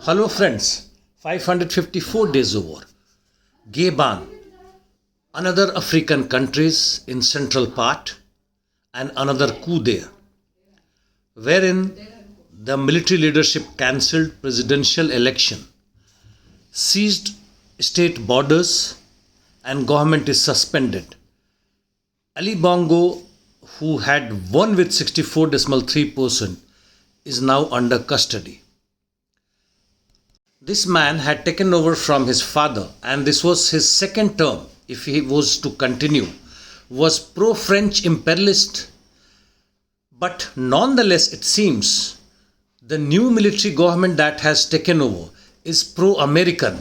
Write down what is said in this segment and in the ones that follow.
Hello friends, 554 days over. Gabon, another African countries in central part and another coup there, wherein the military leadership cancelled presidential election, seized state borders and government is suspended. Ali Bongo, who had won with 64.3%, is now under custody. This man had taken over from his father, and this was his second term, if he was to continue, was pro-French imperialist, but nonetheless it seems the new military government that has taken over is pro-American.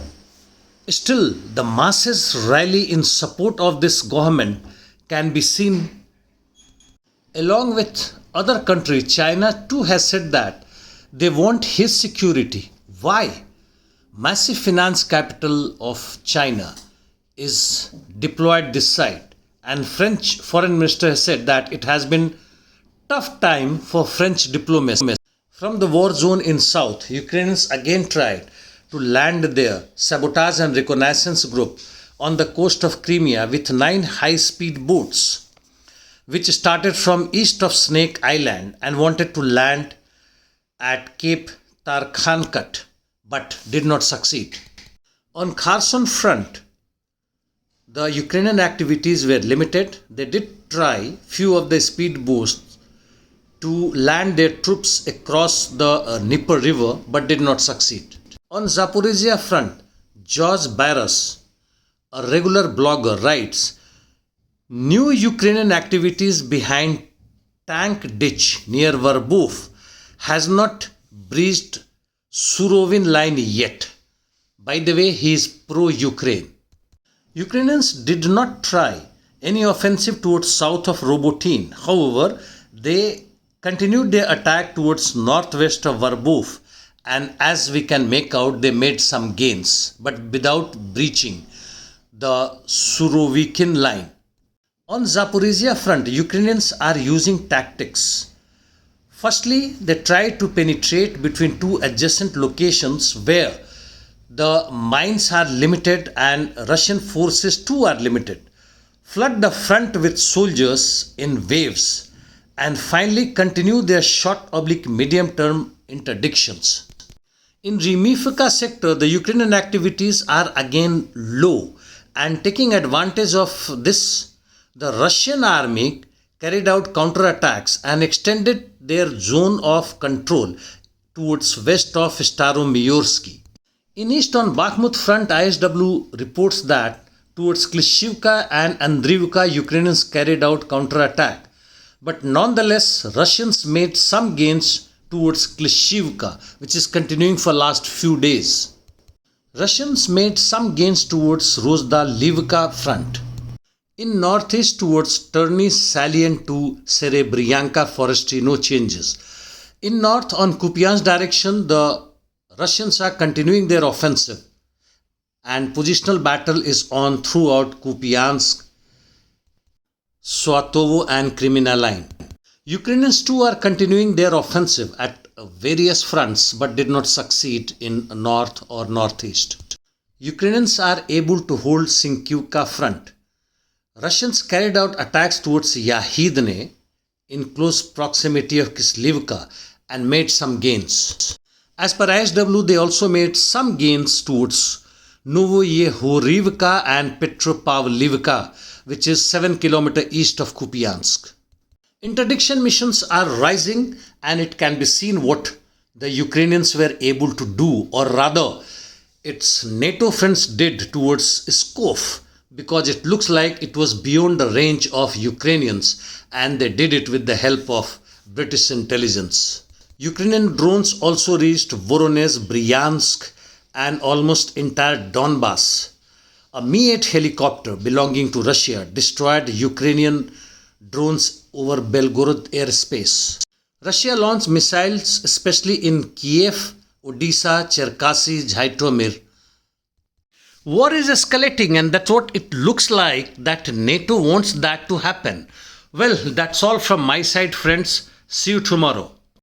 Still, the masses rally in support of this government can be seen. Along with other countries, China too has said that they want his security. Why? Massive finance capital of China is deployed this side, and French foreign minister has said that it has been tough time for French diplomacy. From the war zone in south, Ukrainians again tried to land their sabotage and reconnaissance group on the coast of Crimea with 9 high-speed boats, which started from east of Snake Island and wanted to land at Cape Tarkhankut, but did not succeed. On Kherson front, the Ukrainian activities were limited. They did try few of the speedboats to land their troops across the Dnieper river, but did not succeed. On Zaporizhia front, George Barras, a regular blogger, writes, new Ukrainian activities behind tank ditch near Verbov has not breached Surovin line yet. By the way, he is pro-Ukraine. Ukrainians did not try any offensive towards south of Robotyne. However, they continued their attack towards northwest of Verbov, and as we can make out, they made some gains, but without breaching the Surovikin line. On Zaporizhia front, Ukrainians are using tactics. Firstly, they tried to penetrate between two adjacent locations where the mines are limited and Russian forces too are limited, flood the front with soldiers in waves, and finally continue their short/medium term interdictions. In Remivka sector, the Ukrainian activities are again low, and taking advantage of this, the Russian army carried out counterattacks and extended their zone of control towards west of Staromyorsky. In east on Bakhmut front, ISW reports that towards Klishivka and Andriivka, Ukrainians carried out counterattack, but nonetheless Russians made some gains towards Klishivka, which is continuing for last few days. Russians made some gains towards Rozdalivka front. In northeast towards Terny salient to Serebryanka forestry, no changes. In north on Kupyansk direction, the Russians are continuing their offensive, and positional battle is on throughout Kupyansk, Swatovo and Crimea line. Ukrainians too are continuing their offensive at various fronts but did not succeed in north or northeast. Ukrainians are able to hold Sinkyivka front. Russians carried out attacks towards Yahidne in close proximity of Kislivka and made some gains. As per ISW, they also made some gains towards Novoyehorivka and Petropavlivka, which is 7 km east of Kupyansk. Interdiction missions are rising, and it can be seen what the Ukrainians were able to do, or rather, its NATO friends did towards Pskov, because it looks like it was beyond the range of Ukrainians, and they did it with the help of British intelligence. Ukrainian drones also reached Voronezh, Bryansk and almost entire Donbass. A Mi-8 helicopter belonging to Russia destroyed Ukrainian drones over Belgorod airspace. Russia launched missiles especially in Kiev, Odessa, Cherkasy, Zhytomyr. War is escalating, and that's what it looks like that NATO wants that to happen. Well, that's all from my side, friends. See you tomorrow.